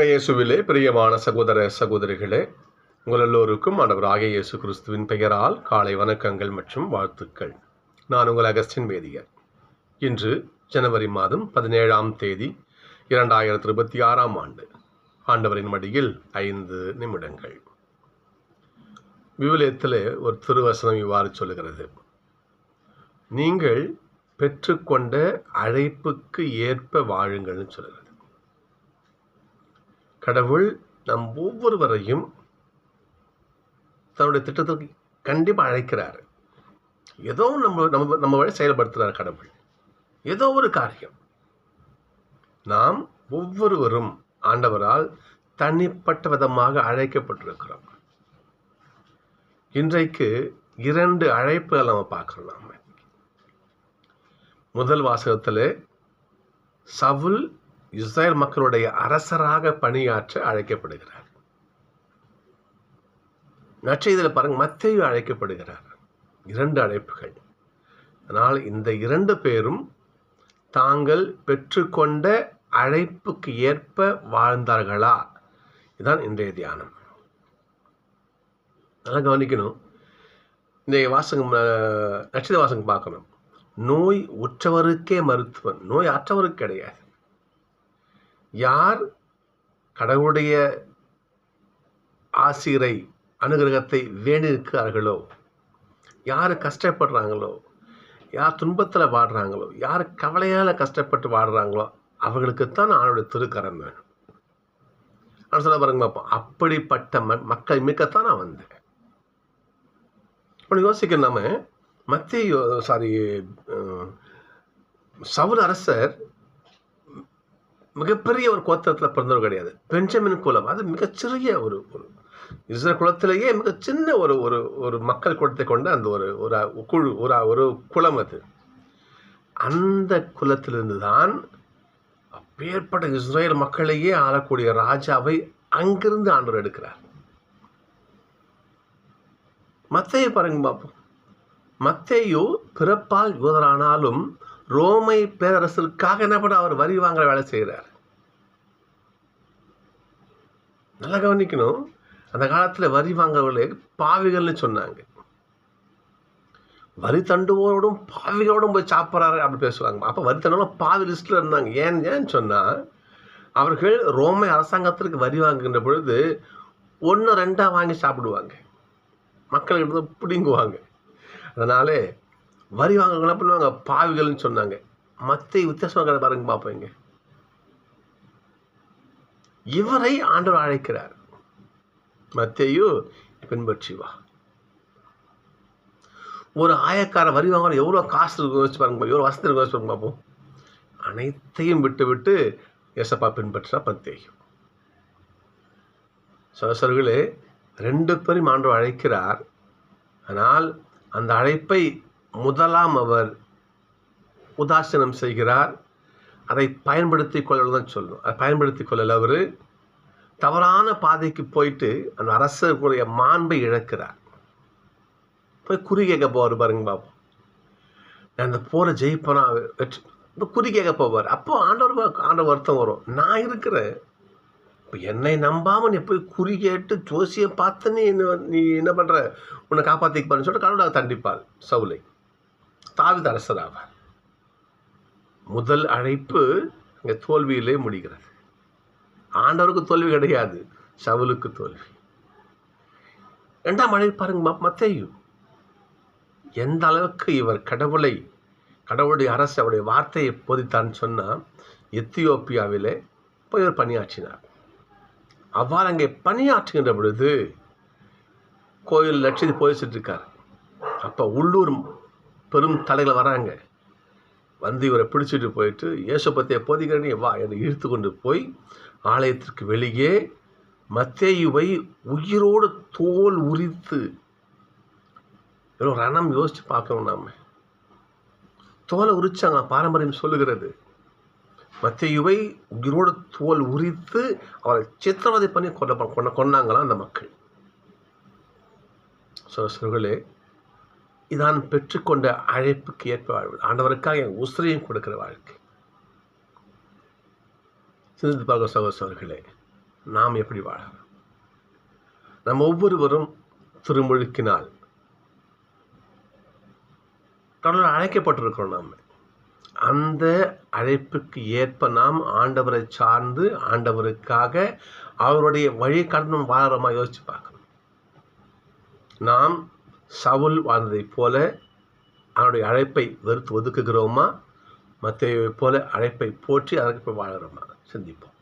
இயேசுவிலே பிரியமான சகோதர சகோதரிகளே, உங்கள் எல்லோருக்கும் ஆண்டவராகிய இயேசு கிறிஸ்துவின் பெயரால் காலை வணக்கங்கள் மற்றும் வாழ்த்துக்கள். நான் உங்கள் அகஸ்டின் வேதியர். இன்று ஜனவரி மாதம் 17ஆம் தேதி 2026ஆம் ஆண்டு. ஆண்டவரின் மடியில் 5 நிமிடங்கள். விவிலியத்திலே ஒரு திருவசனம் இவ்வாறு சொல்லுகிறது: நீங்கள் பெற்றுக்கொண்ட அழைப்புக்கு ஏற்ப வாழுங்கள்னு சொல்லுகிறது. கடவுள் நம் ஒவ்வொருவரையும் தன்னுடைய திட்டத்திற்கு கண்டிப்பாக அழைக்கிறார். ஏதோ நம்ம வழி செயல்படுத்துகிறார் கடவுள். ஏதோ ஒரு காரியம். நாம் ஒவ்வொருவரும் ஆண்டவரால் தனிப்பட்ட விதமாக அழைக்கப்பட்டிருக்கிறோம். இன்றைக்கு 2 அழைப்புகள் நம்ம பார்க்கிறோம். நாம முதல் வாசகத்திலே சவுல் இஸ்ரேல் மக்களுடைய அரசராக பணியாற்ற அழைக்கப்படுகிறார். நற்செய்தியில் பாருங்க, மத்தேயு அழைக்கப்படுகிறார். 2 அழைப்புகள். ஆனால் இந்த 2 பேரும் தாங்கள் பெற்றுக்கொண்ட அழைப்புக்கு ஏற்ப வாழ்ந்தார்களா? இதுதான் இன்றைய தியானம். நல்லா கவனிக்கணும். இந்த வாசகம், நட்சத்திர வாசகம் பார்க்கணும். நோய் உற்றவருக்கே மருத்துவன், நோய் அற்றவருக்கு கிடையாது. யார் கடவுளுடைய ஆசிரை அனுகிரகத்தை வேண்டியிருக்கிறார்களோ, யார் கஷ்டப்படுறாங்களோ, யார் துன்பத்தில் வாடுறாங்களோ, யார் கவலையால் கஷ்டப்பட்டு வாடுறாங்களோ, அவர்களுக்குத்தான் ஆளுடைய திருக்கரம் வேணும். நான் சொல்ல பாருங்க பார்ப்போம். அப்படிப்பட்ட மக்கள் மிக்கத்தான் நான் வந்தேன். இப்போ யோசிக்க நாம சவுல் அரசர் மிகப்பெரிய ஒரு கோத்திரத்தில் பிறந்தவர் கிடையாது. பெஞ்சமின் குலம், அது மிகச்சிறிய ஒரு இஸ்ரேல் குலத்திலேயே மிக சின்ன ஒரு மக்கள் குலத்தை கொண்ட அந்த ஒரு குலம் அது. அந்த குலத்திலிருந்து தான் அப்பேற்பட்ட இஸ்ரேல் மக்களையே ஆளக்கூடிய ராஜாவை அங்கிருந்து ஆண்டவர் எடுக்கிறார். மத்தேயு பாருங்க பார்ப்போம். மத்தேயு பிறப்பால் யூதரானாலும் ரோமை பேரரசுக்காக என்ன பண்ண அவர் வரி வாங்குற வேலை செய்கிறார். நல்லா கவனிக்கணும். அந்த காலத்துல வரி வாங்குறவர்களே பாவிகள்னு சொன்னாங்க. வரி தண்டுவோடும் பாவிகளோடும் போய் சாப்பிட்றாரு அப்படி பேசுவாங்க. அப்ப வரி தண்டோம் பாவி லிஸ்ட்ல இருந்தாங்க. ஏன்னு சொன்னா, அவர்கள் ரோமை அரசாங்கத்திற்கு வரி வாங்குகின்ற பொழுது 1-2 வாங்கி சாப்பிடுவாங்க. மக்கள்கிட்ட பிடிங்குவாங்க. அதனால வரி வாங்க என்ன பண்ணுவாங்க, பாவிகள்னு சொன்னாங்க. மத்தேயு வித்தியாசமாக பாருங்க பார்ப்பீங்க. இவரை ஆண்டவர் அழைக்கிறார். மத்தேயு, பின்பற்றி வா. ஒரு ஆயக்கார வரி வாங்க எவ்வளவு காசு யோசிச்சு பாருங்க, எவ்வளவு வசதி யோசிச்சு பாருங்க பார்ப்போம். அனைத்தையும் விட்டு ஏசப்பா பின்பற்றா மத்தேயு. சகோதரர்களே, 2 பேரும் ஆண்டவர் அழைக்கிறார். ஆனால் அந்த அழைப்பை முதலாம் அவர் உதாசீனம் செய்கிறார். அதை பயன்படுத்தி கொள்ளதான் சொல்லணும். அதை பயன்படுத்தி கொள்ளல. அவர் தவறான பாதைக்கு போயிட்டு அந்த அரசருடைய மாண்பை இழக்கிறார். போய் குறி கேட்க போவார் பாருங்க பாப்போம். நான் இந்த போரை ஜெயிப்பனா குறி கேட்க போவார். அப்போ ஆண்டவர் வருத்தம் வரும். நான் இருக்கிறேன், இப்போ என்னை நம்பாம நீ போய் குறி கேட்டு ஜோசியம் பார்த்து நீ என்ன பண்ற, உன்னை காப்பாற்றிப்பான்னு சொல்லிட்டு கடவுளாக தண்டிப்பார் சவுலை. தாவீது அரசராவார். முதல் அழைப்பு அங்கே தோல்வியிலே முடிகிறது. ஆண்டவருக்கு தோல்வி கிடையாது, சவுலுக்கு தோல்வி. 2ஆம் அழைப்பு பாருங்க மத்தேயு. எந்த அளவுக்கு இவர் கடவுளுடைய அரசு அவருடைய வார்த்தையை போதித்தான்னு சொன்னா, எத்தியோப்பியாவிலே போய் இவர் பணியாற்றினார். அவ்வாறு அங்கே பணியாற்றுகின்ற பொழுது கோயில் லட்சத்து போயிட்டு இருக்கார். அப்போ உள்ளூர் பெரும் தலைகள் வராங்க. வந்து இவரை பிடிச்சிட்டு போயிட்டு, இயேசு பற்றிய போதிக்கிறனே வா என்று இழுத்து கொண்டு போய் ஆலயத்திற்கு வெளியே மத்தேயுவை உயிரோடு தோல் உரித்து, ரணம் யோசிச்சு பார்க்கணும். நாம தோலை உரிச்சாங்க, பாரம்பரியம் சொல்லுகிறது. மத்தேயுவை உயிரோடு தோல் உரித்து அவரை சித்திரவதை பண்ணி கொண்டாங்களாம் அந்த மக்கள். சகோதரர்களே, இதான் பெற்றுக்கொண்ட அழைப்புக்கு ஏற்ப வாழ்வு. ஆண்டவருக்காக என் உசிரையும் கொடுக்கிற வாழ்க்கை. சிந்தித்து பார்க்க சகோதரர்களே, நாம் எப்படி வாழறோம்? நம்ம ஒவ்வொருவரும் திருமுழுக்கினால் கடவுள் அழைக்கப்பட்டிருக்கிறோம். நாம் அந்த அழைப்புக்கு ஏற்ப நாம் ஆண்டவரை சார்ந்து ஆண்டவருக்காக அவருடைய வழி கடந்து வாழறோமா யோசிச்சு பார்க்கணும். நாம் சவுல் வாழ்ந்ததைப் போல அவனுடைய அழைப்பை வெறுத்து ஒதுக்குகிறோமா? மத்தேயுவை போல அழைப்பை போற்றி அதற்கு போய் வாழறோமா? சிந்திப்போம்.